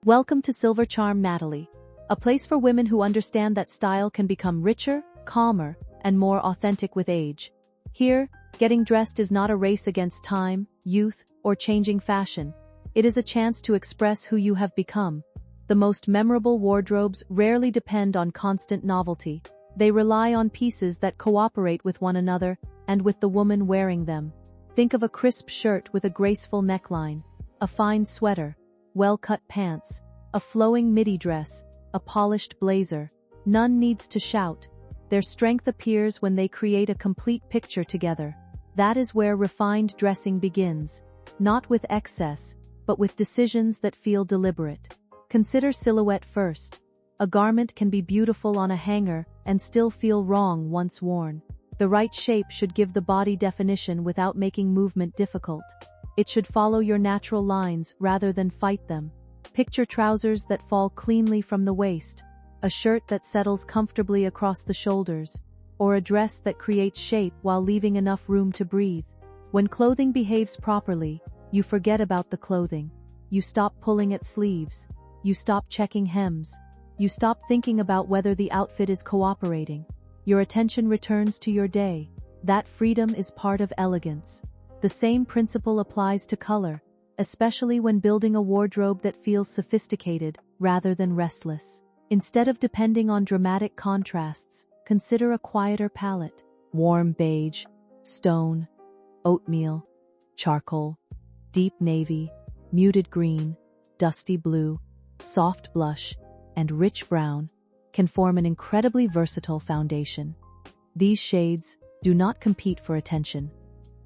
Welcome to Silver Charm Natalie, a place for women who understand that style can become richer, calmer, and more authentic with age. Here, getting dressed is not a race against time, youth, or changing fashion. It is a chance to express who you have become. The most memorable wardrobes rarely depend on constant novelty. They rely on pieces that cooperate with one another and with the woman wearing them. Think of a crisp shirt with a graceful neckline, a fine sweater, well-cut pants, a flowing midi dress, a polished blazer. None needs to shout. Their strength appears when they create a complete picture together. That is where refined dressing begins, not with excess, but with decisions that feel deliberate. Consider silhouette first. A garment can be beautiful on a hanger and still feel wrong once worn. The right shape should give the body definition without making movement difficult. It should follow your natural lines rather than fight them. Picture trousers that fall cleanly from the waist, a shirt that settles comfortably across the shoulders, or a dress that creates shape while leaving enough room to breathe. When clothing behaves properly, you forget about the clothing. You stop pulling at sleeves. You stop checking hems. You stop thinking about whether the outfit is cooperating. Your attention returns to your day. That freedom is part of elegance. The same principle applies to color, especially when building a wardrobe that feels sophisticated rather than restless. Instead of depending on dramatic contrasts, consider a quieter palette. Warm beige, stone, oatmeal, charcoal, deep navy, muted green, dusty blue, soft blush, and rich brown can form an incredibly versatile foundation. These shades do not compete for attention.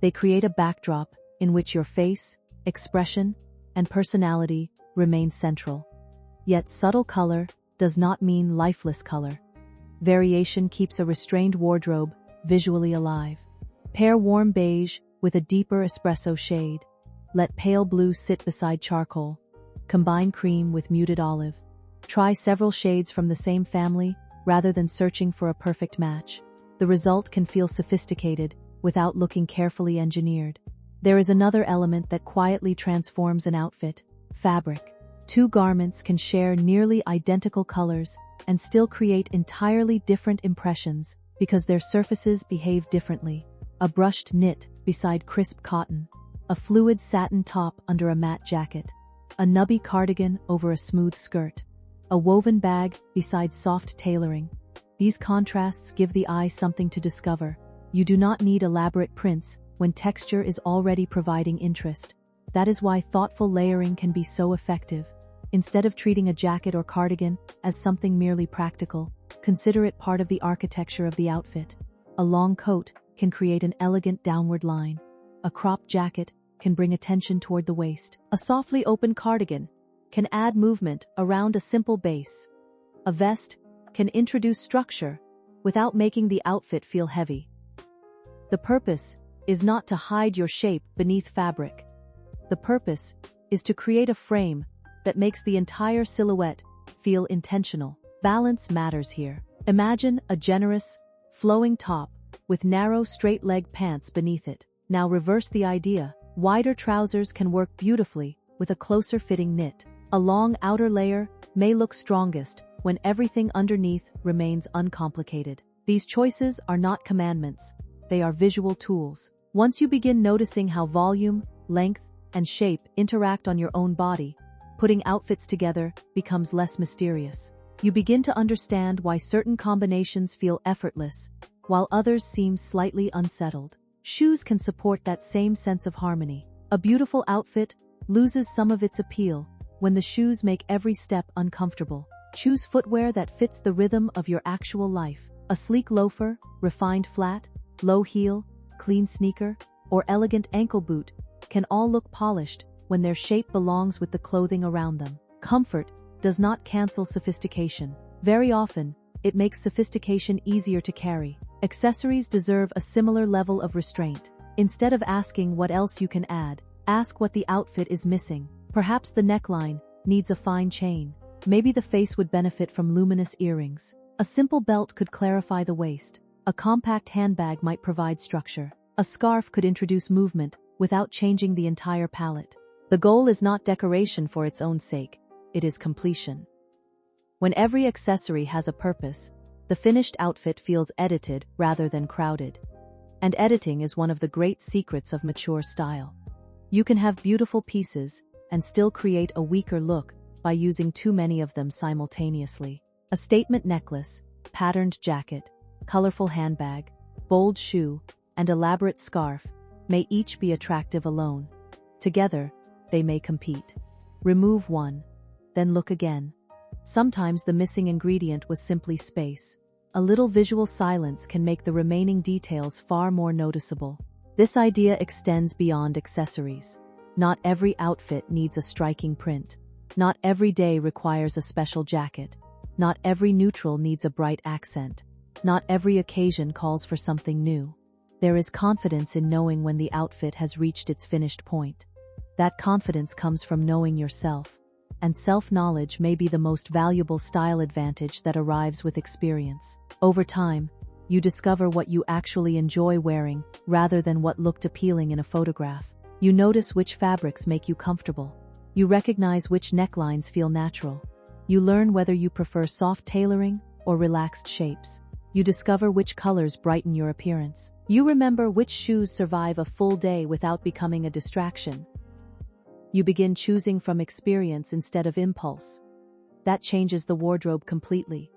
They create a backdrop in which your face, expression, and personality remain central. Yet subtle color does not mean lifeless color. Variation keeps a restrained wardrobe visually alive. Pair warm beige with a deeper espresso shade. Let pale blue sit beside charcoal. Combine cream with muted olive. Try several shades from the same family rather than searching for a perfect match. The result can feel sophisticated without looking carefully engineered. There is another element that quietly transforms an outfit: fabric. Two garments can share nearly identical colors and still create entirely different impressions because their surfaces behave differently. A brushed knit beside crisp cotton. A fluid satin top under a matte jacket. A nubby cardigan over a smooth skirt. A woven bag beside soft tailoring. These contrasts give the eye something to discover. You do not need elaborate prints when texture is already providing interest. That is why thoughtful layering can be so effective. Instead of treating a jacket or cardigan as something merely practical, consider it part of the architecture of the outfit. A long coat can create an elegant downward line. A cropped jacket can bring attention toward the waist. A softly open cardigan can add movement around a simple base. A vest can introduce structure without making the outfit feel heavy. The purpose is not to hide your shape beneath fabric. The purpose is to create a frame that makes the entire silhouette feel intentional. Balance matters here. Imagine a generous, flowing top with narrow, straight-leg pants beneath it. Now reverse the idea. Wider trousers can work beautifully with a closer-fitting knit. A long outer layer may look strongest when everything underneath remains uncomplicated. These choices are not commandments. They are visual tools. Once you begin noticing how volume, length, and shape interact on your own body, putting outfits together becomes less mysterious. You begin to understand why certain combinations feel effortless, while others seem slightly unsettled. Shoes can support that same sense of harmony. A beautiful outfit loses some of its appeal when the shoes make every step uncomfortable. Choose footwear that fits the rhythm of your actual life. A sleek loafer, refined flat, low heel, clean sneaker, or elegant ankle boot can all look polished when their shape belongs with the clothing around them. Comfort does not cancel sophistication. Very often, it makes sophistication easier to carry. Accessories deserve a similar level of restraint. Instead of asking what else you can add, ask what the outfit is missing. Perhaps the neckline needs a fine chain. Maybe the face would benefit from luminous earrings. A simple belt could clarify the waist. A compact handbag might provide structure. A scarf could introduce movement without changing the entire palette. The goal is not decoration for its own sake. it is completion. When every accessory has a purpose, the finished outfit feels edited rather than crowded. And editing is one of the great secrets of mature style. You can have beautiful pieces and still create a weaker look by using too many of them simultaneously. A statement necklace, patterned jacket, colorful handbag, bold shoe, and elaborate scarf may each be attractive alone. Together, they may compete. Remove one, then look again. Sometimes the missing ingredient was simply space. A little visual silence can make the remaining details far more noticeable. This idea extends beyond accessories. Not every outfit needs a striking print. Not every day requires a special jacket. Not every neutral needs a bright accent. Not every occasion calls for something new. There is confidence in knowing when the outfit has reached its finished point. That confidence comes from knowing yourself. And self-knowledge may be the most valuable style advantage that arrives with experience. Over time, you discover what you actually enjoy wearing rather than what looked appealing in a photograph. You notice which fabrics make you comfortable. You recognize which necklines feel natural. You learn whether you prefer soft tailoring or relaxed shapes. You discover which colors brighten your appearance. You remember which shoes survive a full day without becoming a distraction. You begin choosing from experience instead of impulse. That changes the wardrobe completely.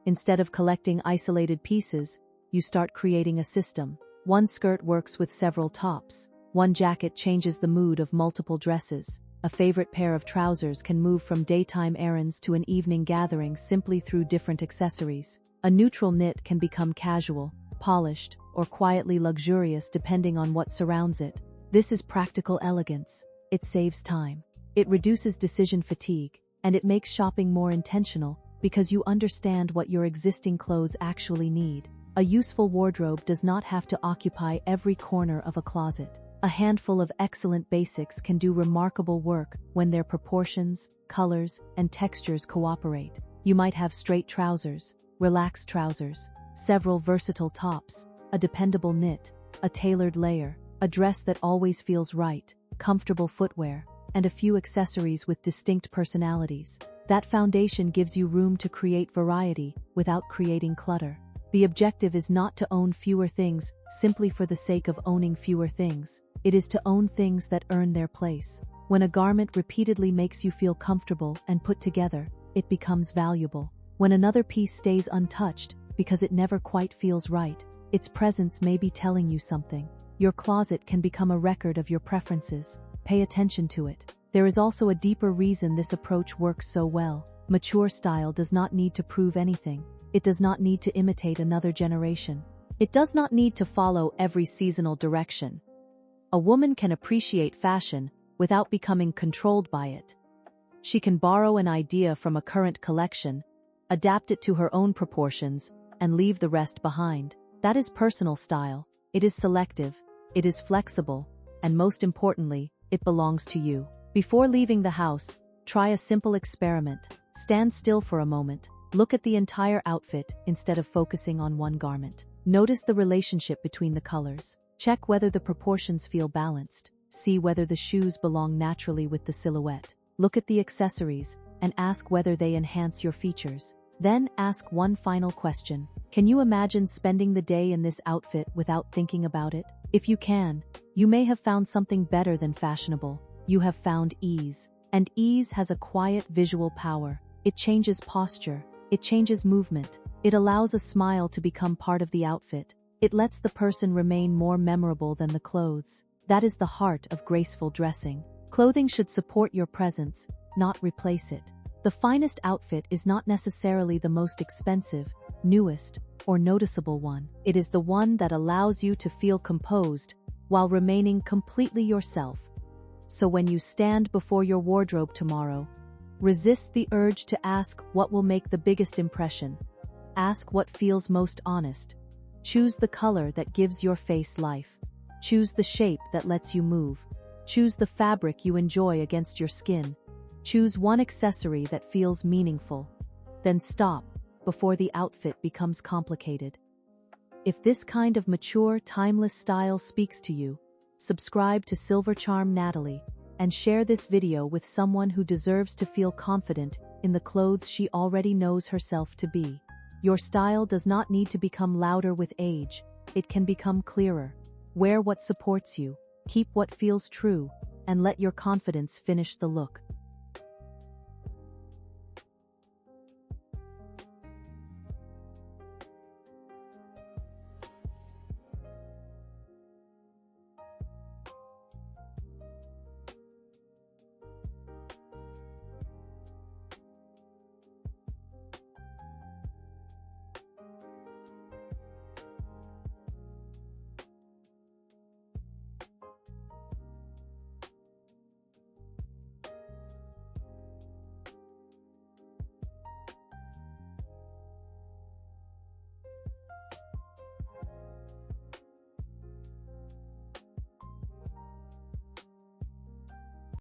Instead of collecting isolated pieces, you start creating a system. One skirt works with several tops. One jacket changes the mood of multiple dresses. A favorite pair of trousers can move from daytime errands to an evening gathering simply through different accessories. A neutral knit can become casual, polished, or quietly luxurious depending on what surrounds it. This is practical elegance. It saves time. It reduces decision fatigue, and it makes shopping more intentional because you understand what your existing clothes actually need. A useful wardrobe does not have to occupy every corner of a closet. A handful of excellent basics can do remarkable work when their proportions, colors, and textures cooperate. You might have straight trousers, relaxed trousers, several versatile tops, a dependable knit, a tailored layer, a dress that always feels right, comfortable footwear, and a few accessories with distinct personalities. That foundation gives you room to create variety without creating clutter. The objective is not to own fewer things simply for the sake of owning fewer things. It is to own things that earn their place. When a garment repeatedly makes you feel comfortable and put together, it becomes valuable. When another piece stays untouched because it never quite feels right, its presence may be telling you something. Your closet can become a record of your preferences. Pay attention to it. There is also a deeper reason this approach works so well. Mature style does not need to prove anything. It does not need to imitate another generation. It does not need to follow every seasonal direction. A woman can appreciate fashion without becoming controlled by it. She can borrow an idea from a current collection, adapt it to her own proportions, and leave the rest behind. That is personal style. It is selective, it is flexible, and most importantly, it belongs to you. Before leaving the house, try a simple experiment. Stand still for a moment. Look at the entire outfit instead of focusing on one garment. Notice the relationship between the colors. Check whether the proportions feel balanced. See whether the shoes belong naturally with the silhouette. Look at the accessories and ask whether they enhance your features. Then ask one final question. Can you imagine spending the day in this outfit without thinking about it? If you can, you may have found something better than fashionable. You have found ease. And ease has a quiet visual power. It changes posture. It changes movement. It allows a smile to become part of the outfit. It lets the person remain more memorable than the clothes. That is the heart of graceful dressing. Clothing should support your presence, not replace it. The finest outfit is not necessarily the most expensive, newest, or noticeable one. It is the one that allows you to feel composed while remaining completely yourself. So when you stand before your wardrobe tomorrow, resist the urge to ask what will make the biggest impression. Ask what feels most honest. Choose the color that gives your face life. Choose the shape that lets you move. Choose the fabric you enjoy against your skin. Choose one accessory that feels meaningful. Then stop before the outfit becomes complicated. If this kind of mature, timeless style speaks to you, subscribe to Silver Charm Natalie and share this video with someone who deserves to feel confident in the clothes she already knows herself to be. Your style does not need to become louder with age, it can become clearer. Wear what supports you, keep what feels true, and let your confidence finish the look.